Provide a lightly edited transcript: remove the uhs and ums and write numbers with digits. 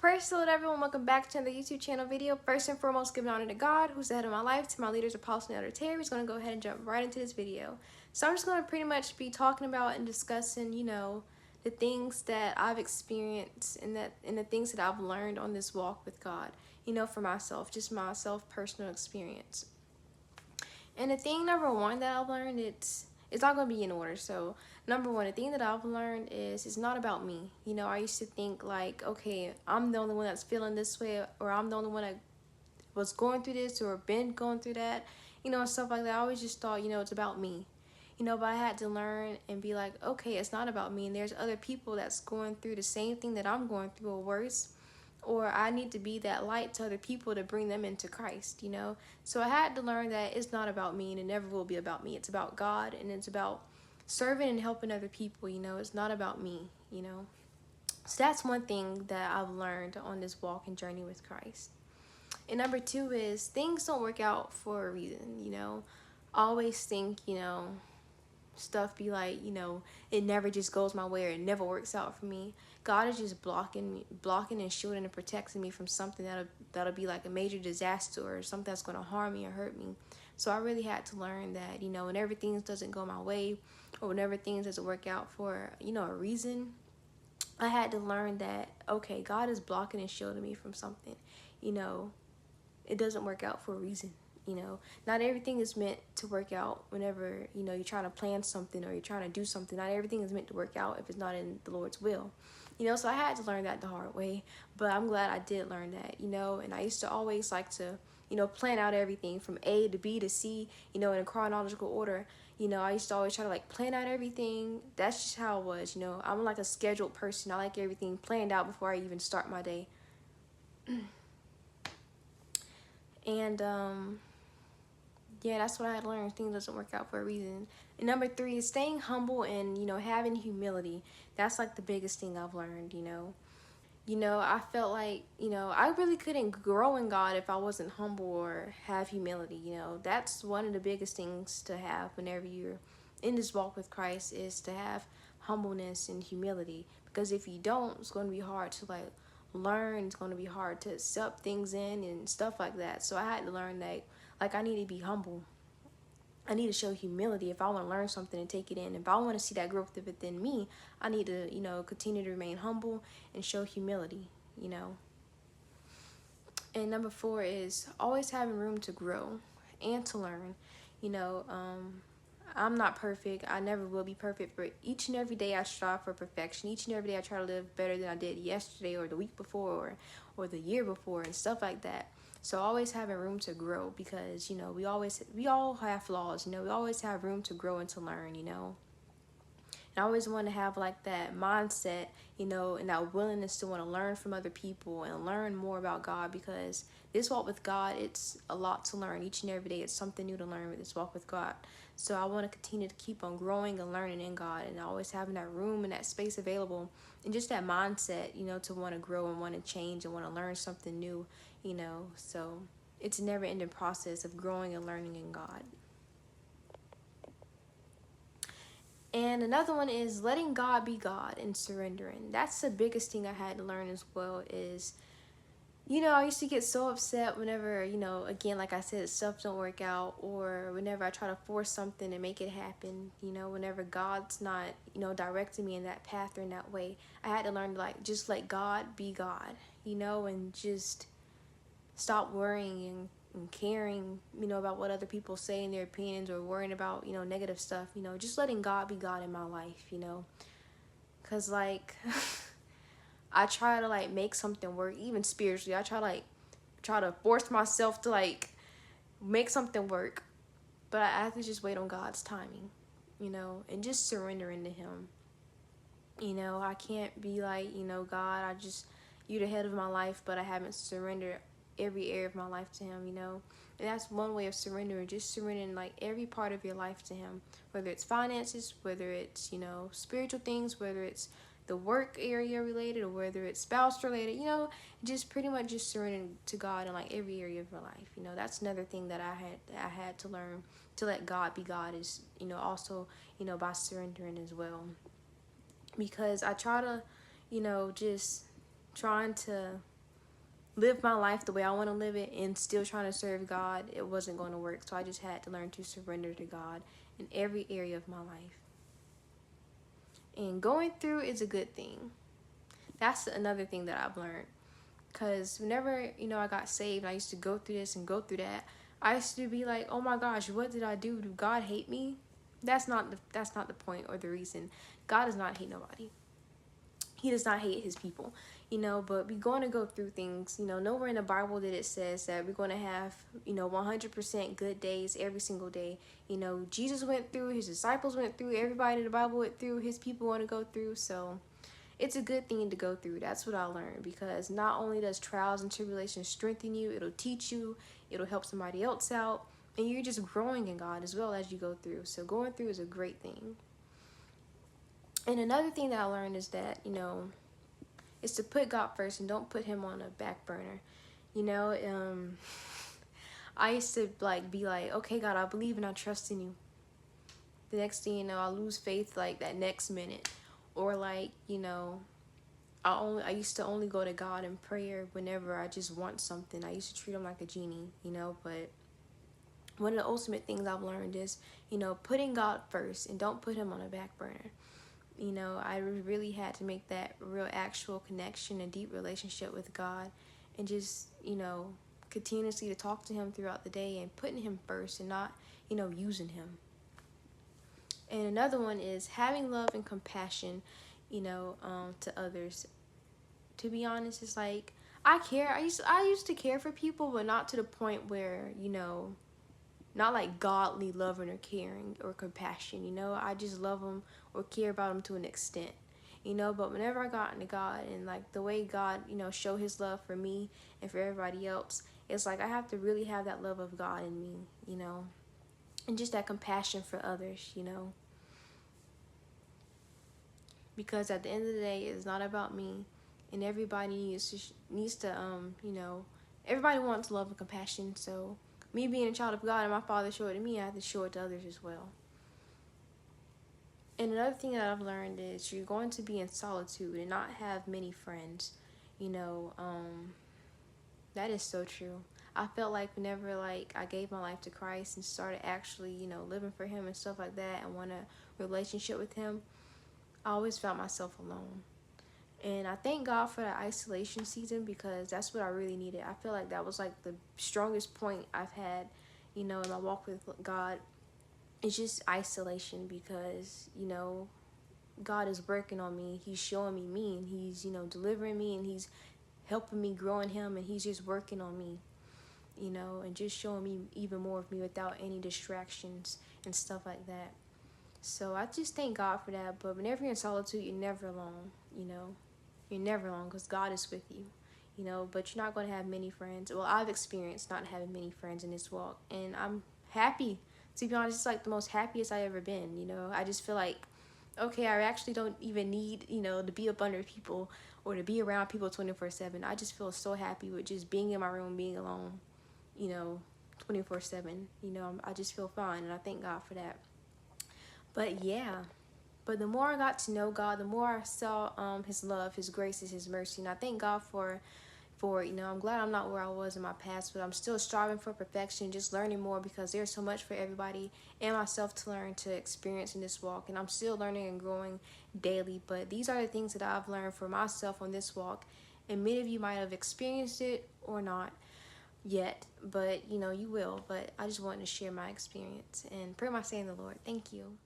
Praise the Lord, everyone. Welcome back to another YouTube channel video. First and foremost, giving honor to God, who's the head of my life, to my leaders, Apostle and Elder Terry. He's going to go ahead and jump right into this video. So I'm just going to pretty much be talking about and discussing, the things that I've experienced and the things that I've learned on this walk with God, for myself, just myself, personal experience. And the thing number one that I've learned, it's not going to be in order. So number one, the thing that I've learned is it's not about me. I used to think like, okay, I'm the only one that's feeling this way, or I'm the only one that was going through this or been going through that, and stuff like that. I always just thought, it's about me. But I had to learn and be like, okay, it's not about me. And there's other people that's going through the same thing that I'm going through or worse. Or I need to be that light to other people to bring them into Christ, So I had to learn that it's not about me and it never will be about me. It's about God, and it's about serving and helping other people, It's not about me. So that's one thing that I've learned on this walk and journey with Christ. And number two is things don't work out for a reason, I always think, stuff be like, it never just goes my way or it never works out for me. God is just blocking and shielding and protecting me from something that'll be like a major disaster or something that's going to harm me or hurt me. So I really had to learn that, whenever things doesn't go my way or whenever things doesn't work out for, a reason, I had to learn that, okay, God is blocking and shielding me from something. It doesn't work out for a reason. Not everything is meant to work out whenever, you're trying to plan something or you're trying to do something. Not everything is meant to work out if it's not in the Lord's will. So I had to learn that the hard way, but I'm glad I did learn that, and I used to always like to, plan out everything from A to B to C, in a chronological order. I used to always try to like plan out everything. That's just how it was, I'm like a scheduled person. I like everything planned out before I even start my day. And, yeah, that's what I had learned. Things doesn't work out for a reason. And number three is staying humble and, having humility. That's like the biggest thing I've learned, I felt like, I really couldn't grow in God if I wasn't humble or have humility, That's one of the biggest things to have whenever you're in this walk with Christ, is to have humbleness and humility. Because if you don't, it's going to be hard to like learn. It's going to be hard to accept things in and stuff like that. So I had to learn that, like, I need to be humble. I need to show humility if I want to learn something and take it in. If I want to see that growth within me, I need to, continue to remain humble and show humility. And number four is always having room to grow and to learn. You know, I'm not perfect. I never will be perfect, but each and every day I strive for perfection. Each and every day I try to live better than I did yesterday or the week before or the year before and stuff like that. So always having room to grow, because, we all have flaws, we always have room to grow and to learn, And I always want to have like that mindset, and that willingness to want to learn from other people and learn more about God, because this walk with God, it's a lot to learn. Each and every day it's something new to learn with this walk with God. So I want to continue to keep on growing and learning in God, and always having that room and that space available, and just that mindset, to want to grow and want to change and want to learn something new, So it's a never-ending process of growing and learning in God. And another one is letting God be God and surrendering. That's the biggest thing I had to learn as well, is, I used to get so upset whenever, again, like I said, stuff don't work out, or whenever I try to force something and make it happen, whenever God's not, directing me in that path or in that way. I had to learn to like just let God be God, and just stop worrying and caring, about what other people say in their opinions, or worrying about, negative stuff, just letting God be God in my life, because like I try to like make something work, even spiritually. I try to force myself to like make something work, but I have to just wait on God's timing, and just surrendering to Him. I can't be like, God, you're the head of my life, but I haven't surrendered every area of my life to Him, And that's one way of surrendering, just surrendering like every part of your life to Him, whether it's finances, whether it's, spiritual things, whether it's the work area related, or whether it's spouse related, just pretty much just surrendering to God in like every area of your life. That's another thing that I had to learn, to let God be God, is, also, by surrendering as well. Because I try to, just trying to live my life the way I want to live it and still trying to serve God, it wasn't going to work. So I just had to learn to surrender to God in every area of my life. And going through is a good thing. That's another thing that I've learned. Because whenever, I got saved, I used to go through this and go through that. I used to be like, oh my gosh, what did I do? Do God hate me? That's not the point or the reason. God does not hate nobody. He does not hate his people, but we're going to go through things. Nowhere in the Bible that it says that we're going to have, 100% good days every single day. Jesus went through, his disciples went through, everybody in the Bible went through, his people want to go through. So it's a good thing to go through. That's what I learned, because not only does trials and tribulations strengthen you, it'll teach you, it'll help somebody else out, and you're just growing in God as well as you go through. So going through is a great thing. And another thing that I learned is that, is to put God first and don't put him on a back burner. I used to be like, okay, God, I believe and I trust in you. The next thing you know, I lose faith like that next minute. Or I used to only go to God in prayer whenever I just want something. I used to treat him like a genie, but one of the ultimate things I've learned is, putting God first and don't put him on a back burner. I really had to make that real actual connection and deep relationship with God, and just, continuously to talk to him throughout the day and putting him first and not, using him. And another one is having love and compassion, to others. To be honest, it's like, I care. I used to care for people, but not to the point where, not like godly loving or caring or compassion. I just love them or care about them to an extent. But whenever I got into God and the way God, show his love for me and for everybody else, it's like I have to really have that love of God in me, and just that compassion for others, because at the end of the day, it's not about me, and everybody needs to everybody wants love and compassion. So me being a child of God and my Father showed it to me, I have to show it to others as well. And another thing that I've learned is you're going to be in solitude and not have many friends. That is so true. I felt like whenever I gave my life to Christ and started actually, living for him and stuff like that and want a relationship with him, I always found myself alone. And I thank God for that isolation season, because that's what I really needed. I feel like that was the strongest point I've had, in my walk with God. It's just isolation, because, God is working on me. He's showing me, and he's, delivering me, and he's helping me grow in him, and he's just working on me, and just showing me even more of me without any distractions and stuff like that. So I just thank God for that. But whenever you're in solitude, you're never alone, You're never alone, because God is with you, but you're not going to have many friends. Well, I've experienced not having many friends in this walk, and I'm happy. To be honest, it's the most happiest I ever been, I just feel like, okay, I actually don't even need, to be up under people or to be around people 24/7. I just feel so happy with just being in my room, being alone, 24/7. I just feel fine, and I thank God for that. But yeah, but the more I got to know God, the more I saw his love, his graces, his mercy. And I thank God for I'm glad I'm not where I was in my past, but I'm still striving for perfection, just learning more, because there's so much for everybody and myself to learn, to experience in this walk. And I'm still learning and growing daily. But these are the things that I've learned for myself on this walk. And many of you might have experienced it or not yet, but you will. But I just wanted to share my experience and pray my say in the Lord. Thank you.